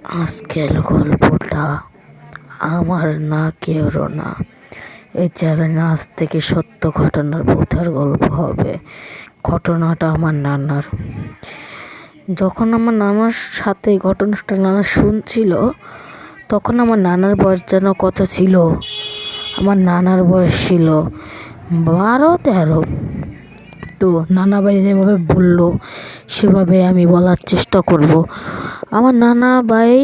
আজকের গল্পটা আমার না কেউরও না। এই চ্যানেলে আজ থেকে সত্য ঘটনার ভূতের গল্প হবে। ঘটনাটা আমার নানার। যখন আমার নানার সাথে এই ঘটনাটা নানা শুনছিল, তখন আমার নানার বয়স যেন কত ছিল? আমার নানার বয়স ছিল 12-13। তো নানা ভাই যেভাবে বললো সেভাবে আমি বলার চেষ্টা করব। আমার নানা ভাই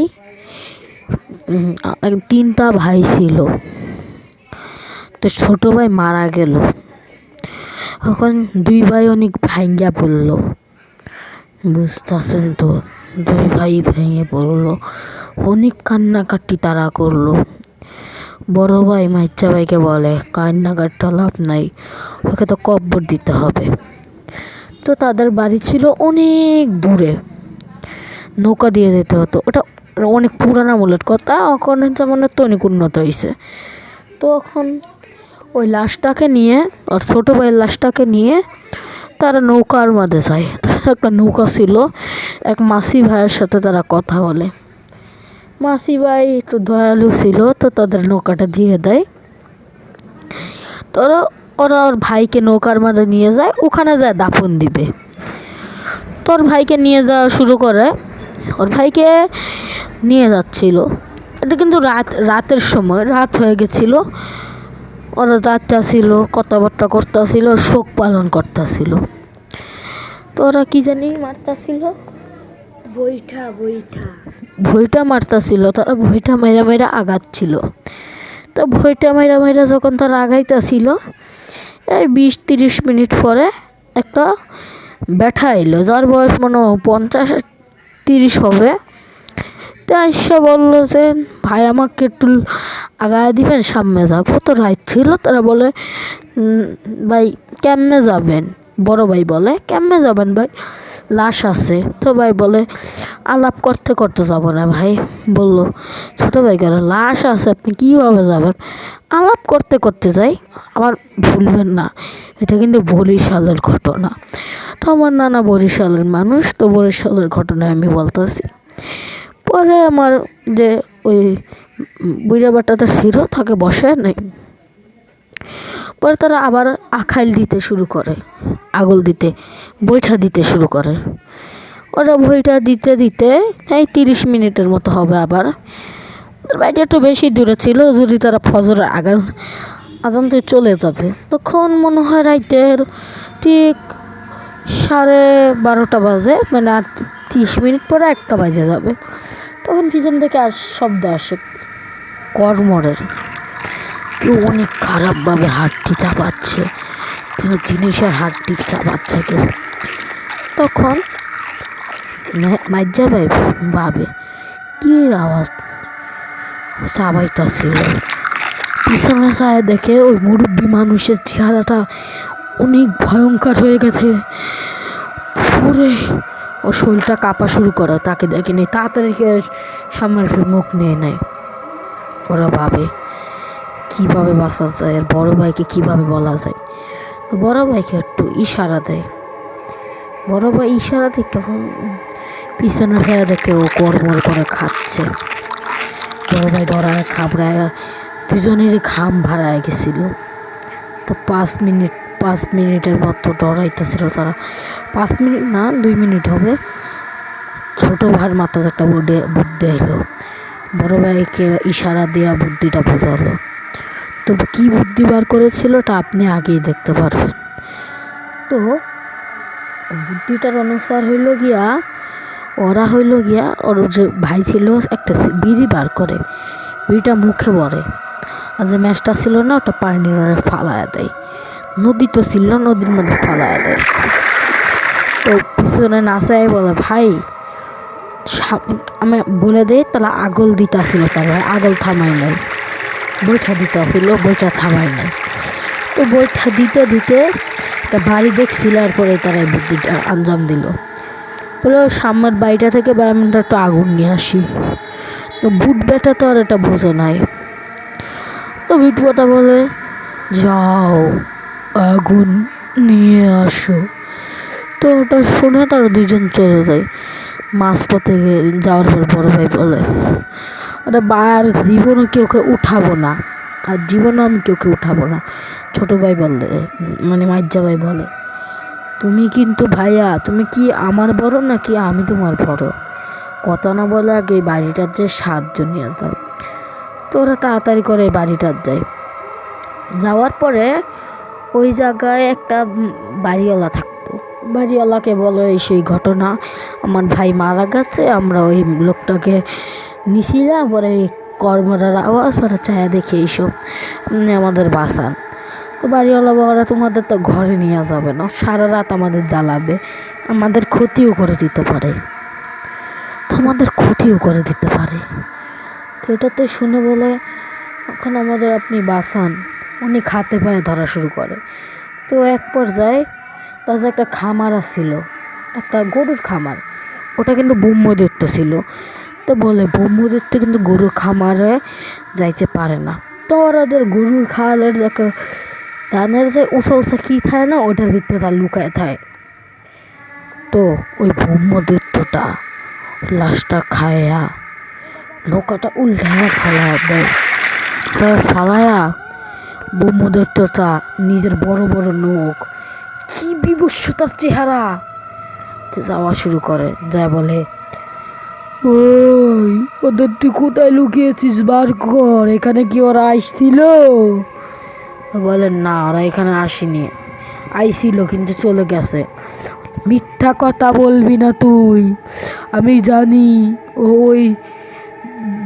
3টা ভাই ছিল। তো ছোট ভাই মারা গেল। এখন 2 ভাই অনেক ভাঙ্গা পড়লো, বুঝতেছেন তো? 2 ভাই ভেঙে পড়লো, অনেক কান্নাকাটি তারা করলো। বড় ভাই মাইচ্চা ভাইকে বলে, কান্নাকাটিটা লাভ নাই, ওকে তো কব্বর দিতে হবে। তো তাদের বাড়ি ছিল অনেক দূরে, নৌকা দিয়ে যেতে হতো। ওটা অনেক পুরানো আমলের কথা, এখন জামানার তো অনেক উন্নত হয়েছে। তো এখন ওই লাশটাকে নিয়ে, আর ছোটো ভাইয়ের লাশটাকে নিয়ে তারা নৌকার মধ্যে যায়। তাদের একটা নৌকা ছিল, এক মাসি ভাইয়ের সাথে তারা কথা বলে। মাসি ভাই একটু দয়ালু ছিল, তো তাদের নৌকাটা দিয়ে দেয়। তো ওরা ওর ভাইকে নৌকার মধ্যে নিয়ে যায়, ওখানে যায় দাফন দিবে। তো ওর ভাইকে নিয়ে যাওয়া শুরু করে। ওর ভাইকে নিয়ে যাচ্ছিল, এটা কিন্তু রাতের সময়, রাত হয়ে গেছিল। ওরা যাচ্ছিল, কথাবার্তা করতেছিল, শোক পালন করতেছিল। তো ওরা কি জানি মারতাছিল, ভইটা মারতাছিল। তারা ভইটা মাইরা মাইরা আগাচ্ছিল। তো ভইটা মাইরা মাইরা যখন তারা আগাইতেছিল, এই 20-30 মিনিট পরে একটা ব্যাঠা এলো, যার বয়স মনে 50-30 হবে। তো আইসা বললো যে, ভাই আমাকে একটু আগায় দিবেন, সামনে যাবো। তো রাত ছিল। তারা বলে, ভাই কেমনে যাবেন? বড় ভাই বলে, কেমনে যাবেন ভাই, লাশ আছে। তো ভাই বলে, আলাপ করতে করতে যাবো না ভাই। বললো ছোটো ভাই করে, লাশ আছে, আপনি কীভাবে যাবেন? আলাপ করতে করতে যাই, আবার ভুলবেন না এটা কিন্তু বরিশালের ঘটনা। তো আমার নানা বরিশালের মানুষ, তো বরিশালের ঘটনায় আমি বলতেছি। পরে আমার যে ওই বুড়া বেটাটা ছিল, তাকে বসে নেই। পরে তারা আবার আখাইল দিতে শুরু করে, আগল দিতে, বৈঠা দিতে শুরু করে। ওরা বইটা দিতে দিতে এই 30 মিনিটের মতো হবে। আবার বাড়িটা একটু বেশি দূরে ছিল, যদি তারা ফজরের আগার আজান থেকে চলে যাবে, তখন মনে হয় রাইতের ঠিক 12:30 বাজে, মানে আর 30 মিনিট পরে 1টা বাজে যাবে। তখন পিছন থেকে আর শব্দ আসে কর্মরের, কেউ অনেক খারাপভাবে হাড্ডি চাপাচ্ছে, জিনিসের হাড্ডি চাপাচ্ছে কেউ। তখন মাইজা ভাই ভাবে কি আওয়াজ চাবাইতাছিল। পিছনে চায় দেখে ওই মুরব্বী মানুষের চেহারাটা অনেক ভয়ঙ্কর হয়ে গেছে। পরে ওর শরীরটা কাঁপা শুরু করে, তাকে দেখেনি, তাড়াতাড়ি সামনের মুখ নিয়ে নেয়। ওরা ভাবে কীভাবে বাঁচা যায়, আর বড় ভাইকে কীভাবে বলা যায়। তো বড় ভাইকে একটু ইশারা দেয়। বড় ভাই ইশারা থেকে পিছনে যায় দেখে ও কর্মর করে খাচ্ছে। বড় ভাই ডরায় ঘাবড়ায়, দুজনেরই ঘাম ভাড়ায় গেছিল। তো 5 মিনিটের মতো ডরাইতেছিল তারা। 5 মিনিট না, 2 মিনিট হবে। ছোট ভাইয়ের মাথায় একটা বুদ্ধি এলো, বড় ভাইকে ইশারা দেওয়া বুদ্ধিটা বোঝালো। তো কি বুদ্ধি বার করেছিল ওটা আপনি আগেই দেখতে পারবেন। তো বুদ্ধিটার অনুসার ওরা ওর যে ভাই ছিল একটা বিড়ি বার করে, বিড়িটা মুখে ভরে, আর যে ম্যাচটা ছিল না, ওটা পানির ওরে ফালায়া দেয়। নদী তো ছিল, নদীর মধ্যে ফালায়া দেয়। তো পিছনে নাচায় বলে, ভাই আমি বলে দেয়, তারা আগল দিতে আসছিল, তারপরে আগল থামাই নাই, বৈঠা দিতে আসছিল, বৈঠা থামাই নাই। তো বৈঠা দিতে দিতে একটা বাড়ি দেখছিল, এরপরে তারা এই বুদ্ধিটা আঞ্জাম দিল। বলে সামনের বাড়িটা থেকে ব্যায়ামটা একটু আগুন নিয়ে আসি। তো বুট বেটা তো আর এটা বোঝে নাই। তো বিট বেটা বলে, যাও আগুন নিয়ে আসো। তো ওটা শুনে তারা 2জন চলে যায়। মাঝপথে যাওয়ার পর বড় ভাই বলে, আরে আর জীবনও কেউকে উঠাবো না, আর জীবনও আমি কেউকে উঠাবো না। ছোট ভাই বলে, মানে মাইজা ভাই বলে, তুমি কিন্তু ভাইয়া, তুমি কি আমার বড় নাকি আমি তোমার বড়? কথা না বলে আগে বাড়িটার যে 7 জন নিয়ে যাও। তো ওরা তাড়াতাড়ি করে বাড়িটার যায়। যাওয়ার পরে ওই জায়গায় একটা বাড়িওয়ালা থাকতো। বাড়িওয়ালাকে বলে, সেই ঘটনা, আমার ভাই মারা গেছে, আমরা ওই লোকটাকে নিছিলাম, পরে কর্মরার আওয়াজ পরে ছায়া দেখে এইসব আমাদের বাসান। তো বাড়িওয়ালা বলে, তোমাদের তো ঘরে নিয়ে যাবে না, সারা রাত আমাদের জ্বালাবে, আমাদের ক্ষতিও করে দিতে পারে, তো আমাদের ক্ষতিও করে দিতে পারে। তো এটাতে শুনে বলে, এখন আমাদের আপনি বাসান। উনি খাতে পায়ে ধরা শুরু করে। তো এক পর্যায়ে তার যে একটা খামার ছিল, একটা গরুর খামার, ওটা কিন্তু ব্রহ্মদৈত্য ছিল। তো বলে, ব্রহ্মদৈত্য কিন্তু গরুর খামারে যাইতে পারে না। তো ওদের গরুর খালের একটা ধানের যে উঁচা উঁচা কী থাকে না, ওইটার ভিতরে তার লুকায় থাকে। তো ওই ব্রহ্মদৈত্যটা লাশটা খায়া নৌকাটা উল্টায়া ফালায়া দেয়। ফালায়া ব্রহ্মদৈত্যটা নিজের বড় বড় নখ, কি বিভৎসতার চেহারা, যাওয়া শুরু করে। যা বলে, ওই ওদের তুই কোথায় লুকিয়েছিস, বার কর, এখানে কি ওরা আসছিল? বলে, না, ওরা এখানে আসেনি, আইছিল কিন্তু চলে গেছে। মিথ্যা কথা বলবি না তুই, আমি জানি ওই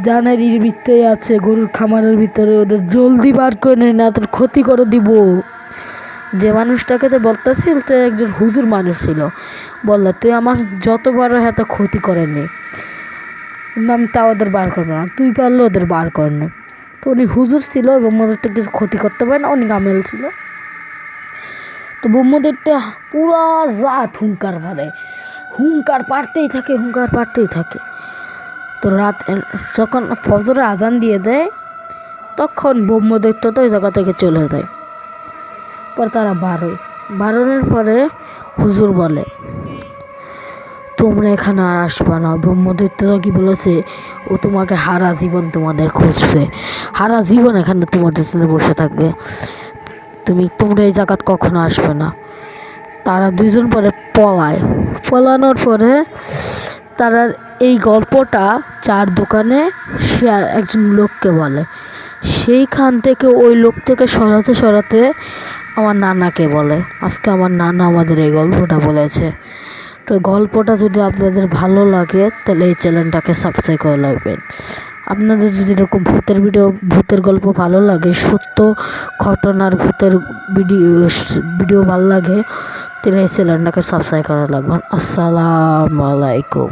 জানারির ভিতরে আছে, গরুর খামারের ভিতরে, ওদের জলদি বার করে না, তোর ক্ষতি করে দিব। যে মানুষটাকে তো বলতেছিল, তো একজন হুজুর মানুষ ছিল, বললো, তুই আমার যত বড় এত ক্ষতি করেনি, আমি তা ওদের বার করবো না, তুই পারলে ওদের বার কর না। তো উনি হুজুর ছিল এবং ওদেরটা কিছু ক্ষতি করতে পারে না, উনি গামেল ছিল। তো ব্রহ্মদেবটা পুরো রাত হুঙ্কার পারে, হুঙ্কার পাড়তেই থাকে। তো রাত যখন ফজরে আজান দিয়ে দেয়, তখন ব্রহ্মদৈত্য তো ওই জায়গা থেকে চলে যায়। পর তারা বারোনের পরে হুজুর বলে, তোমরা এখানে আর আসবা না। ব্রহ্মদৈত্য কি বলেছে, ও তোমাকে হারা জীবন তোমাদের খুঁজবে, হারা জীবন এখানে তোমাদের জন্য বসে থাকবে, তোমরা এই জায়গাত কখনো আসবে না। তারা 2 জন পরে পলানোর পরে তারা এই গল্পটা 4 দোকানে সে আর একজন লোককে বলে। সেইখান থেকে ওই লোক থেকে সরাতে আমার নানাকে বলে। আজকে আমার নানা আমাদের এই গল্পটা বলেছে। তো গল্পটা যদি আপনাদের ভালো লাগে তাহলে এই চ্যানেলটাকে সাবস্ক্রাইব করে রাখবেন। আপনাদের যদি এরকম ভূতের গল্প ভালো লাগে, সত্য ঘটনার ভূতের ভিডিও ভালো লাগে, তাহলে এই চ্যানেলটাকে সাবস্ক্রাইব করা লাগবে। আসসালামু আলাইকুম।